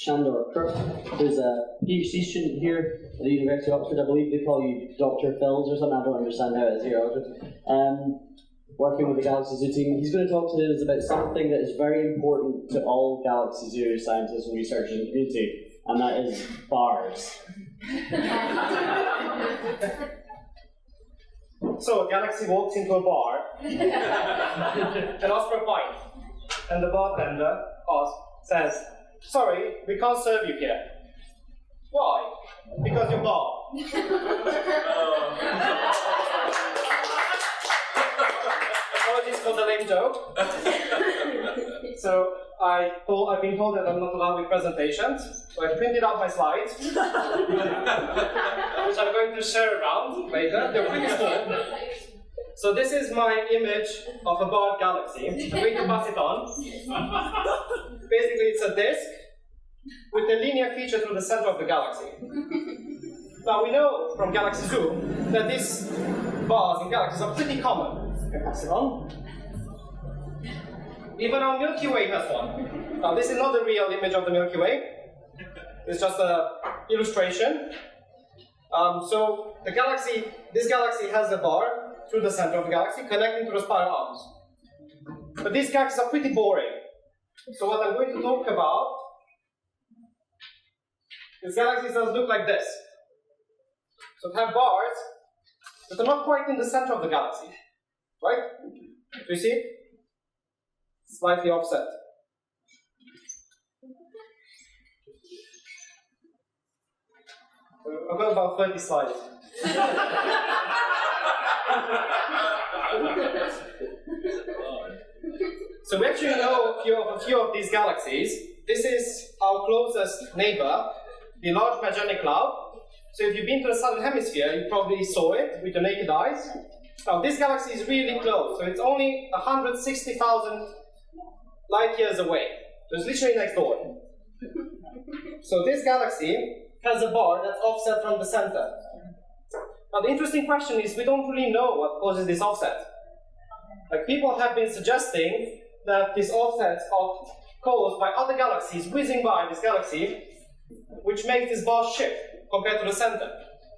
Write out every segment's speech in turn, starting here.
Shandor Kirk, who's a PhD student here at the University of Oxford. I believe they call you Dr. Phils or something. I don't understand how it is here at Oxford. Working with the Galaxy Zoo team. He's going to talk to us about something that is very important to all Galaxy Zoo scientists and researchers in the community, and that is bars. So Galaxy walks into a bar and asks for a pint, and the bartender says, "Sorry, we can't serve you here." "Why?" "Because you're bar." Apologies for the lame joke. So I've been told that I'm not allowed with presentations, so I printed out my slides, which I'm going to share around later. They're pretty small. So this is my image of a barred galaxy. I'm going to pass it on. Basically, it's a disk with a linear feature through the center of the galaxy. Now we know from Galaxy Zoo that these bars in galaxies are pretty common. Pass it on. Even our Milky Way has one. Now this is not the real image of the Milky Way. It's just an illustration. So this galaxy has a bar through the center of the galaxy connecting to the spiral arms. But these galaxies are pretty boring. So what I'm going to talk about is galaxies that look like this. So it have bars that are not quite in the center of the galaxy. Right? Do you see? Slightly offset. So I've got about 30 slides. So we actually know a few of these galaxies. This is our closest neighbor, the Large Magellanic Cloud. So if you've been to the southern hemisphere, you probably saw it with your naked eyes. Now this galaxy is really close, so it's only 160,000 light years away. So it's literally next door. So this galaxy has a bar that's offset from the center. Now the interesting question is, we don't really know what causes this offset. Like, people have been suggesting that these offsets are caused by other galaxies whizzing by this galaxy, which makes this bar shift compared to the center.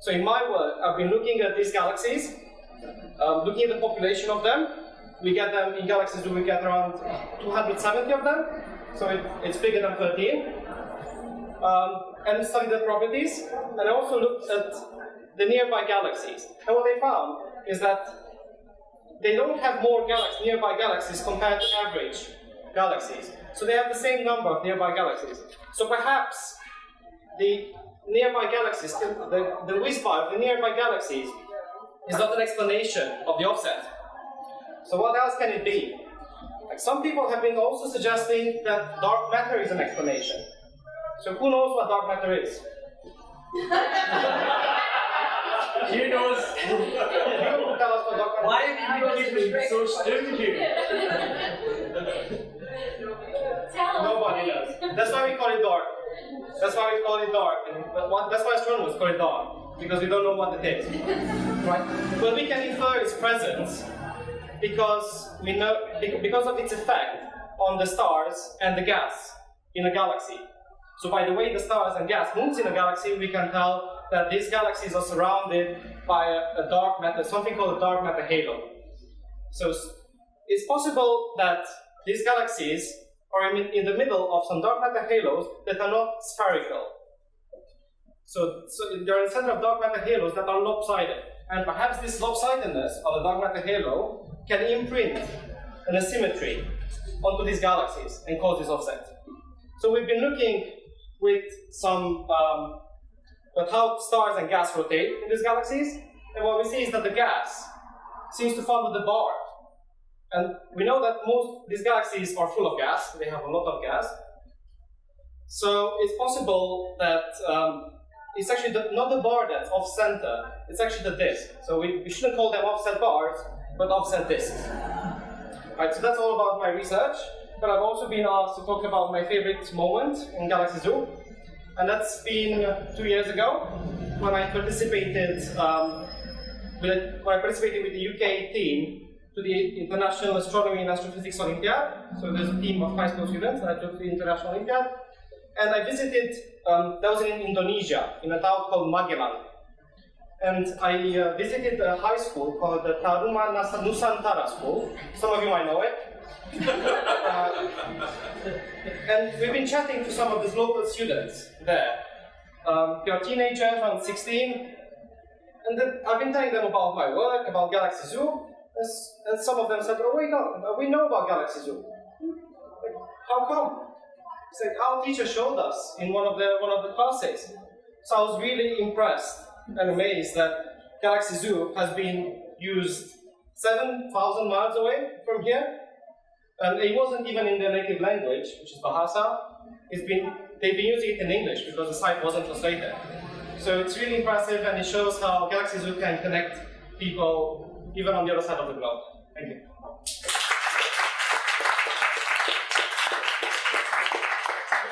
So in my work, I've been looking at these galaxies, looking at the population of them. We get them in Galaxy Zoo, we get around 270 of them, so it's bigger than 13. And studied the properties, and I also looked at the nearby galaxies. And what they found is that they don't have more nearby galaxies compared to average galaxies. So they have the same number of nearby galaxies. So perhaps the nearby galaxies, the whiz bar of the nearby galaxies is not an explanation of the offset. So what else can it be? Like, some people have been also suggesting that dark matter is an explanation. So who knows what dark matter is? You know. You tell us what dark matter is. Why have you been keeping so stupid? Nobody knows. That's why we call it dark. That's why we call it dark. That's why astronomers call it dark, because we don't know what it is. Right? But we can infer its presence because we know, because of its effect on the stars and the gas in a galaxy. So by the way the stars and gas moves in a galaxy, we can tell that these galaxies are surrounded by a dark matter, something called a dark matter halo. So it's possible that these galaxies are in the middle of some dark matter halos that are not spherical. So they're in the center of dark matter halos that are lopsided. And perhaps this lopsidedness of the dark matter halo can imprint an asymmetry onto these galaxies and cause this offset. So we've been looking with some at how stars and gas rotate in these galaxies, and what we see is that the gas seems to follow the bar. And we know that most these galaxies are full of gas; they have a lot of gas. So it's possible that it's actually not the bar that's off center; it's actually the disk. So we shouldn't call them offset bars, but offset disks. Right. So that's all about my research. But I've also been asked to talk about my favorite moment in Galaxy Zoo, and that's been 2 years ago when I participated with the UK team to the International Astronomy and Astrophysics Olympiad. So there's a team of high school students, and I took the International Olympiad. And I visited, that was in Indonesia, in a town called Magelang. And I visited a high school called the Taruma Nusantara School. Some of you might know it. And we've been chatting to some of these local students there. They're teenagers, around 16. And then I've been telling them about my work, about Galaxy Zoo. And some of them said, oh, wait, no, we know about Galaxy Zoo. Like, how come? It's like our teacher showed us in one of the classes. So I was really impressed and amazed that Galaxy Zoo has been used 7,000 miles away from here. And it wasn't even in their native language, which is Bahasa. They've been using it in English because the site wasn't translated. So it's really impressive, and it shows how Galaxy Zoo can connect people even on the other side of the globe. Thank you.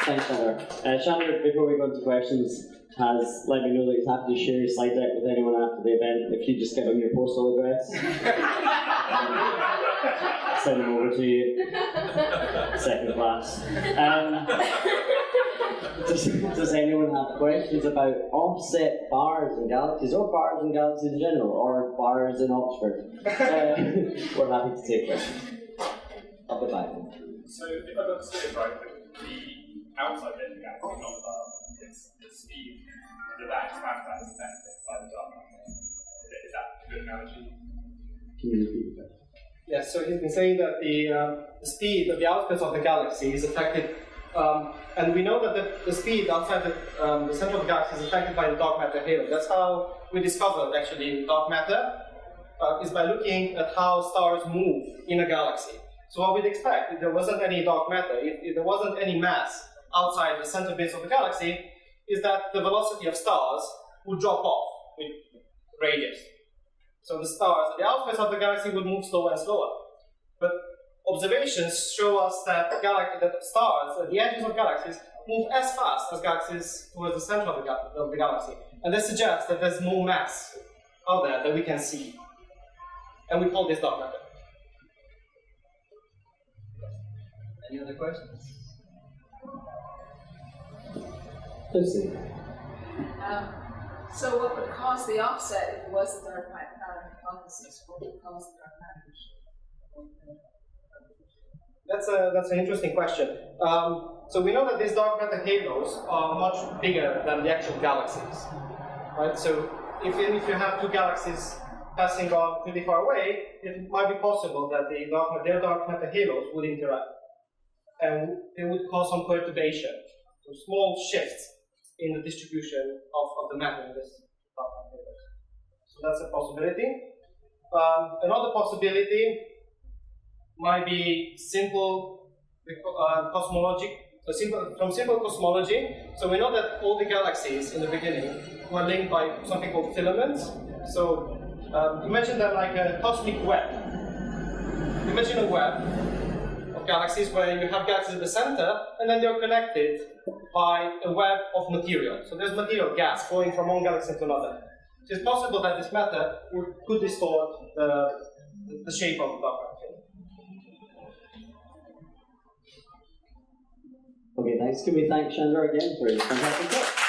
Thanks, Chandler. Chandler, before we go into questions, has let me know that he's happy to share his slide deck with anyone after the event. If you just give him your postal address, send him over to you. Second class. Does anyone have questions about offset bars and galaxies, or bars and galaxies in general, or bars in Oxford? We're happy to take questions. I'll be back. So, if I got to say it right, the outside bit of the galaxy, not the bar, it's the speed that expands that is affected by the dark matter. Is that a good analogy? Can you repeat that? Yes, so he's been saying that the speed of the outskirts of the galaxy is affected, and we know that the speed outside the center of the galaxy is affected by the dark matter halo. That's how we discovered actually dark matter, is by looking at how stars move in a galaxy. So what we'd expect, if there wasn't any dark matter, if there wasn't any mass outside the center base of the galaxy, is that the velocity of stars would drop off with radius. So the stars at the outskirts of the galaxy would move slower and slower. But observations show us that stars at the edges of galaxies move as fast as galaxies towards the center of the galaxy. And this suggests that there's more mass out there that we can see. And we call this dark matter. Any other questions? Lucy. So what would cause the offset if it was the dark matter hypothesis? What would cause the dark matter? That's an interesting question. So we know that these dark matter halos are much bigger than the actual galaxies, right? So if you have two galaxies passing on pretty far away, it might be possible that their dark matter halos would interact, and it would cause some perturbation, so small shifts in the distribution of the matter in this dark matter halos. So that's a possibility. Another possibility might be simple cosmology. So from simple cosmology, so we know that all the galaxies in the beginning were linked by something called filaments. So imagine them like a cosmic web. Imagine a web of galaxies where you have galaxies at the center, and then they're connected by a web of material. So there's material, gas, flowing from one galaxy to another. So it's possible that this matter could distort the shape of the dark matter. Okay, thanks. Can we thank Chandler again for his fantastic talk?